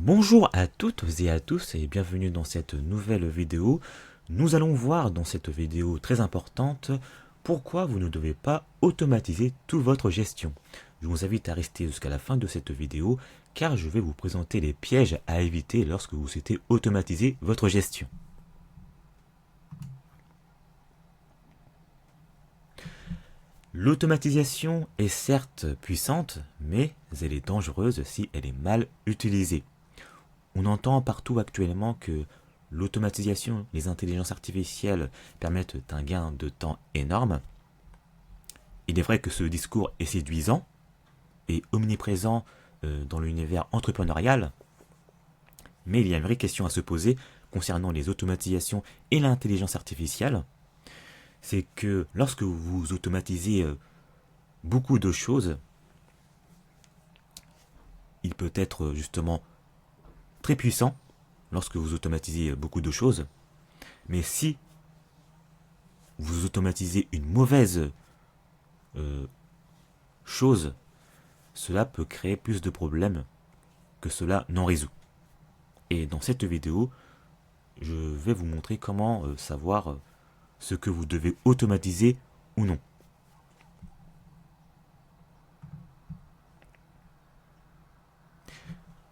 Bonjour à toutes et à tous et bienvenue dans cette nouvelle vidéo. Nous allons voir dans cette vidéo très importante pourquoi vous ne devez pas automatiser toute votre gestion. Je vous invite à rester jusqu'à la fin de cette vidéo car je vais vous présenter les pièges à éviter lorsque vous souhaitez automatiser votre gestion. L'automatisation est certes puissante, mais elle est dangereuse si elle est mal utilisée. On entend partout actuellement que l'automatisation, les intelligences artificielles permettent un gain de temps énorme. Il est vrai que ce discours est séduisant et omniprésent dans l'univers entrepreneurial, mais il y a une vraie question à se poser concernant les automatisations et l'intelligence artificielle. C'est que lorsque vous automatisez beaucoup de choses, il peut être justement très puissant lorsque vous automatisez beaucoup de choses, mais si vous automatisez une mauvaise chose, cela peut créer plus de problèmes que cela n'en résout. Et dans cette vidéo, je vais vous montrer comment savoir ce que vous devez automatiser ou non.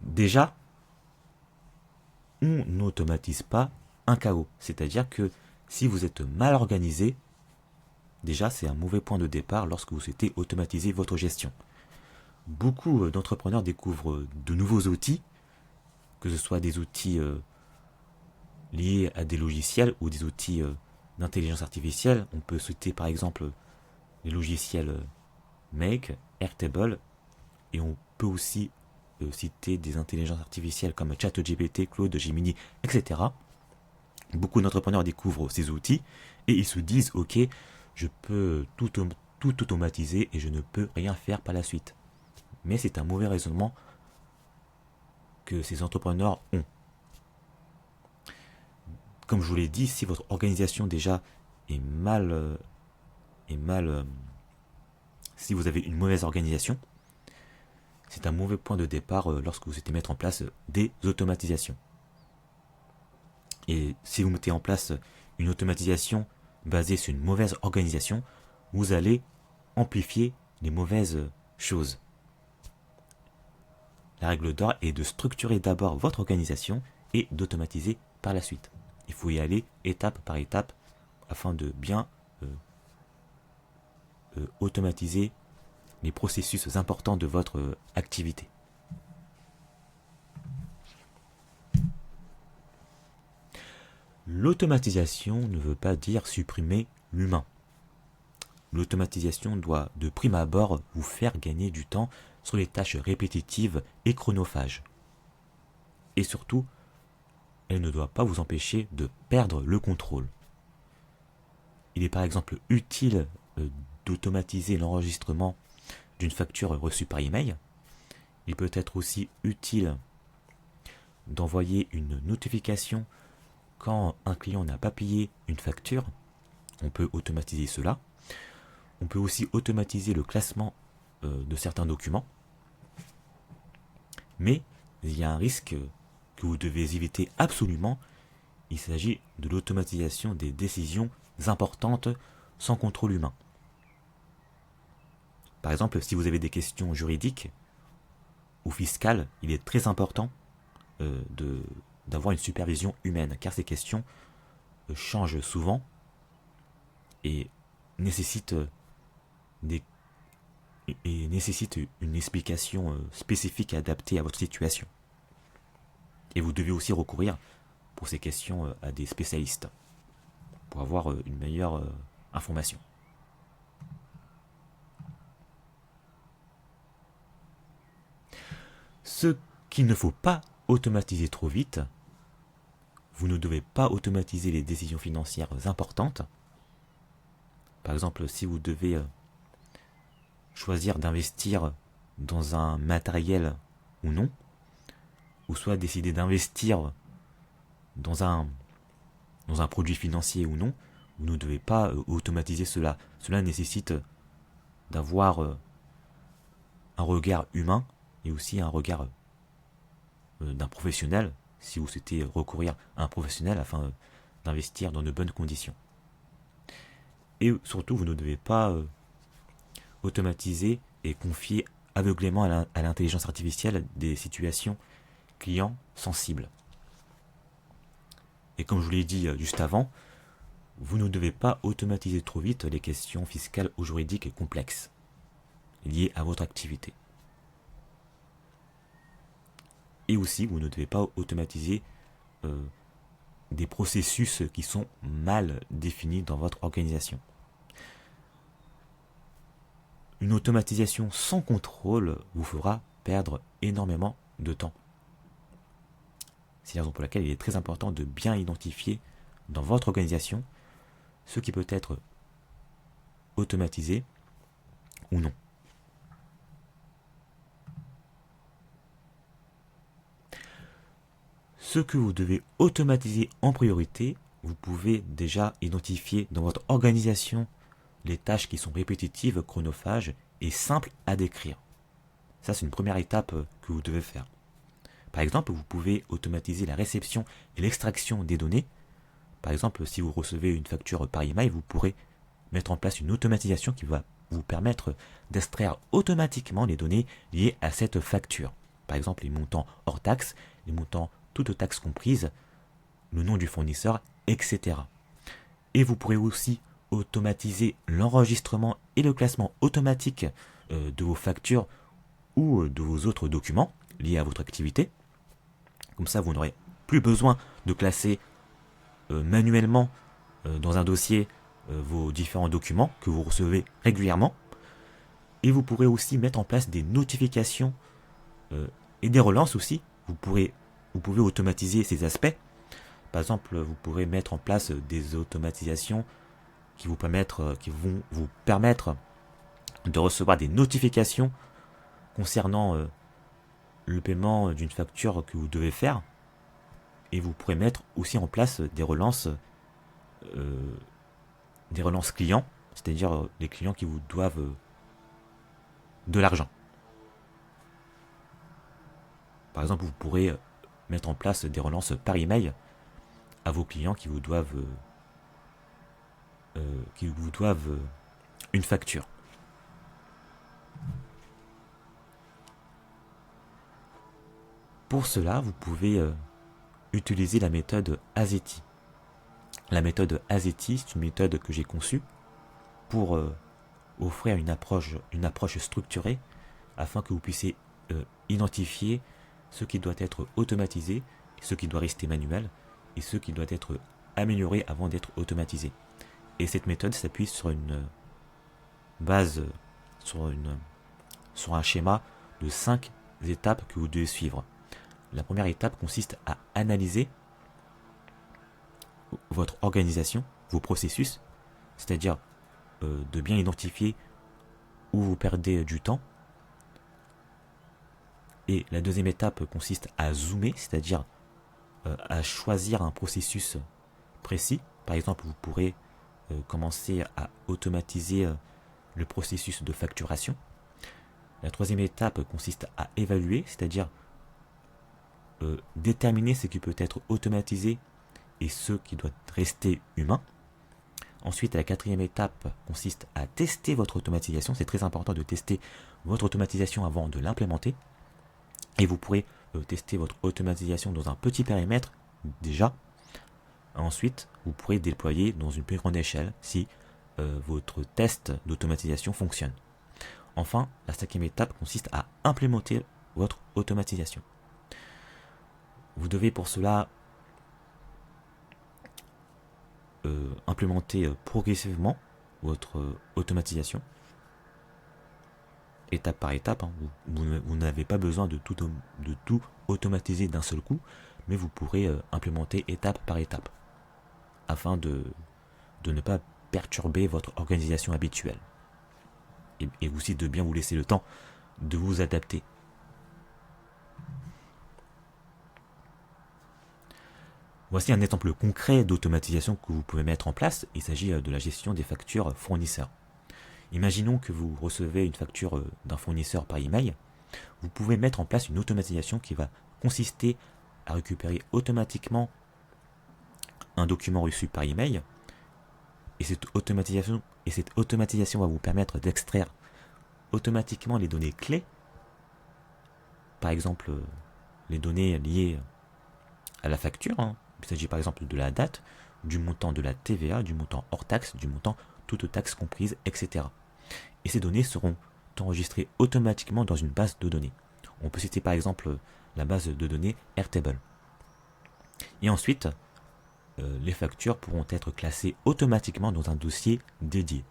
Déjà, on n'automatise pas un chaos. C'est-à-dire que si vous êtes mal organisé, déjà c'est un mauvais point de départ lorsque vous souhaitez automatiser votre gestion. Beaucoup d'entrepreneurs découvrent de nouveaux outils, que ce soit des outils liés à des logiciels ou des outils d'intelligence artificielle. On peut citer par exemple les logiciels Make, Airtable, et on peut aussi citer des intelligences artificielles comme ChatGPT, Claude, Gemini, etc. Beaucoup d'entrepreneurs découvrent ces outils et ils se disent ok, je peux tout automatiser et je ne peux rien faire par la suite. Mais c'est un mauvais raisonnement que ces entrepreneurs ont. Comme je vous l'ai dit, si votre organisation déjà est mal, si vous avez une mauvaise organisation, c'est un mauvais point de départ lorsque vous souhaitez mettre en place des automatisations. Et si vous mettez en place une automatisation basée sur une mauvaise organisation, vous allez amplifier les mauvaises choses. La règle d'or est de structurer d'abord votre organisation et d'automatiser par la suite. Il faut y aller étape par étape afin de bien automatiser les processus importants de votre activité. L'automatisation ne veut pas dire supprimer l'humain. L'automatisation doit de prime abord vous faire gagner du temps sur les tâches répétitives et chronophages. Et surtout, elle ne doit pas vous empêcher de perdre le contrôle. Il est par exemple utile d'automatiser l'enregistrement d'une facture reçue par email. Il peut être aussi utile d'envoyer une notification quand un client n'a pas payé une facture. On peut automatiser cela. On peut aussi automatiser le classement de certains documents. Mais il y a un risque que vous devez éviter absolument. Il s'agit de l'automatisation des décisions importantes sans contrôle humain. Par exemple, si vous avez des questions juridiques ou fiscales, il est très important d'avoir une supervision humaine, car ces questions changent souvent et nécessitent une explication spécifique et adaptée à votre situation. Et vous devez aussi recourir pour ces questions à des spécialistes pour avoir une meilleure information. Ce qu'il ne faut pas automatiser trop vite, vous ne devez pas automatiser les décisions financières importantes. Par exemple, si vous devez choisir d'investir dans un matériel ou non, ou soit décider d'investir dans un produit financier ou non, vous ne devez pas automatiser cela. Cela nécessite d'avoir un regard humain et aussi un regard d'un professionnel, si vous souhaitez recourir à un professionnel afin d'investir dans de bonnes conditions. Et surtout, vous ne devez pas automatiser et confier aveuglément à l'intelligence artificielle des situations clients sensibles. Et comme je vous l'ai dit juste avant, vous ne devez pas automatiser trop vite les questions fiscales ou juridiques complexes liées à votre activité. Et aussi, vous ne devez pas automatiser des processus qui sont mal définis dans votre organisation. Une automatisation sans contrôle vous fera perdre énormément de temps. C'est la raison pour laquelle il est très important de bien identifier dans votre organisation ce qui peut être automatisé ou non. Ce que vous devez automatiser en priorité, vous pouvez déjà identifier dans votre organisation les tâches qui sont répétitives, chronophages et simples à décrire. Ça, c'est une première étape que vous devez faire. Par exemple, vous pouvez automatiser la réception et l'extraction des données. Par exemple, si vous recevez une facture par email, vous pourrez mettre en place une automatisation qui va vous permettre d'extraire automatiquement les données liées à cette facture. Par exemple, les montants hors taxes, les montants toutes taxes comprises, le nom du fournisseur, etc. Et vous pourrez aussi automatiser l'enregistrement et le classement automatique de vos factures ou de vos autres documents liés à votre activité. Comme ça, vous n'aurez plus besoin de classer manuellement dans un dossier vos différents documents que vous recevez régulièrement. Et vous pourrez aussi mettre en place des notifications et des relances aussi. Vous pouvez automatiser ces aspects. Par exemple, vous pourrez mettre en place des automatisations qui vont vous permettre de recevoir des notifications concernant le paiement d'une facture que vous devez faire. Et vous pourrez mettre aussi en place des relances clients, c'est-à-dire les clients qui vous doivent de l'argent. Par exemple, vous pourrez mettre en place des relances par email à vos clients qui vous doivent une facture. Pour cela, vous pouvez utiliser la méthode AZETI. La méthode AZETI, c'est une méthode que j'ai conçue pour offrir une approche structurée afin que vous puissiez identifier ce qui doit être automatisé, ce qui doit rester manuel et ce qui doit être amélioré avant d'être automatisé. Et cette méthode s'appuie sur une base, sur un schéma de 5 étapes que vous devez suivre. La première étape consiste à analyser votre organisation, vos processus, c'est-à-dire de bien identifier où vous perdez du temps. Et la deuxième étape consiste à zoomer, c'est-à-dire à choisir un processus précis. Par exemple, vous pourrez commencer à automatiser le processus de facturation. La troisième étape consiste à évaluer, c'est-à-dire déterminer ce qui peut être automatisé et ce qui doit rester humain. Ensuite, la quatrième étape consiste à tester votre automatisation. C'est très important de tester votre automatisation avant de l'implémenter. Et vous pourrez tester votre automatisation dans un petit périmètre déjà. Ensuite, vous pourrez déployer dans une plus grande échelle si votre test d'automatisation fonctionne. Enfin, la cinquième étape consiste à implémenter votre automatisation. Vous devez pour cela implémenter progressivement votre automatisation, étape par étape. Vous n'avez pas besoin de tout automatiser d'un seul coup, mais vous pourrez implémenter étape par étape, afin de ne pas perturber votre organisation habituelle. Et aussi de bien vous laisser le temps de vous adapter. Voici un exemple concret d'automatisation que vous pouvez mettre en place. Il s'agit de la gestion des factures fournisseurs. Imaginons que vous recevez une facture d'un fournisseur par email. Vous pouvez mettre en place une automatisation qui va consister à récupérer automatiquement un document reçu par email. Et cette automatisation va vous permettre d'extraire automatiquement les données clés. Par exemple, les données liées à la facture. Il s'agit par exemple de la date, du montant de la TVA, du montant hors taxe, du montant toutes taxes comprises, etc. Et ces données seront enregistrées automatiquement dans une base de données. On peut citer par exemple la base de données Airtable. Et ensuite, les factures pourront être classées automatiquement dans un dossier dédié.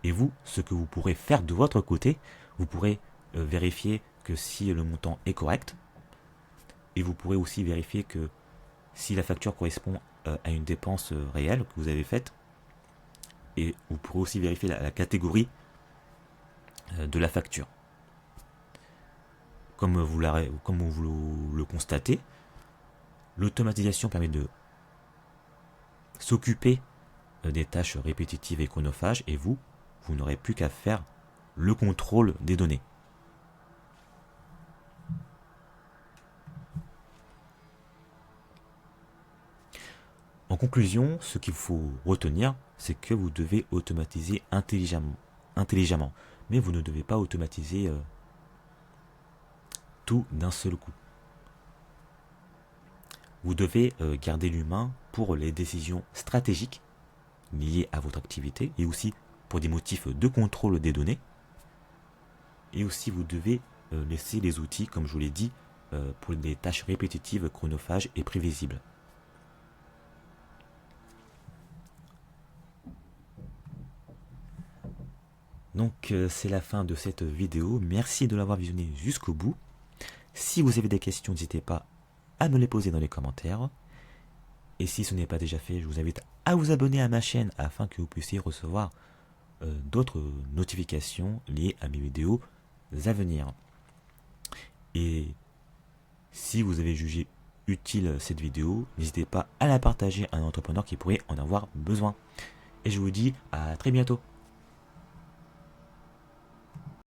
Et vous, ce que vous pourrez faire de votre côté, vous pourrez vérifier que si le montant est correct, et vous pourrez aussi vérifier que si la facture correspond à une dépense réelle que vous avez faite, et vous pourrez aussi vérifier la catégorie de la facture. Comme vous le constatez, l'automatisation permet de s'occuper des tâches répétitives et chronophages, et vous n'aurez plus qu'à faire le contrôle des données. En conclusion, ce qu'il faut retenir, c'est que vous devez automatiser intelligemment, mais vous ne devez pas automatiser tout d'un seul coup. Vous devez garder l'humain pour les décisions stratégiques liées à votre activité et aussi pour des motifs de contrôle des données. Et aussi vous devez laisser les outils, comme je vous l'ai dit, pour des tâches répétitives, chronophages et prévisibles. Donc c'est la fin de cette vidéo. Merci de l'avoir visionné jusqu'au bout. Si vous avez des questions, n'hésitez pas à me les poser dans les commentaires. Et si ce n'est pas déjà fait, je vous invite à vous abonner à ma chaîne afin que vous puissiez recevoir d'autres notifications liées à mes vidéos à venir. Et si vous avez jugé utile cette vidéo, n'hésitez pas à la partager à un entrepreneur qui pourrait en avoir besoin. Et je vous dis à très bientôt.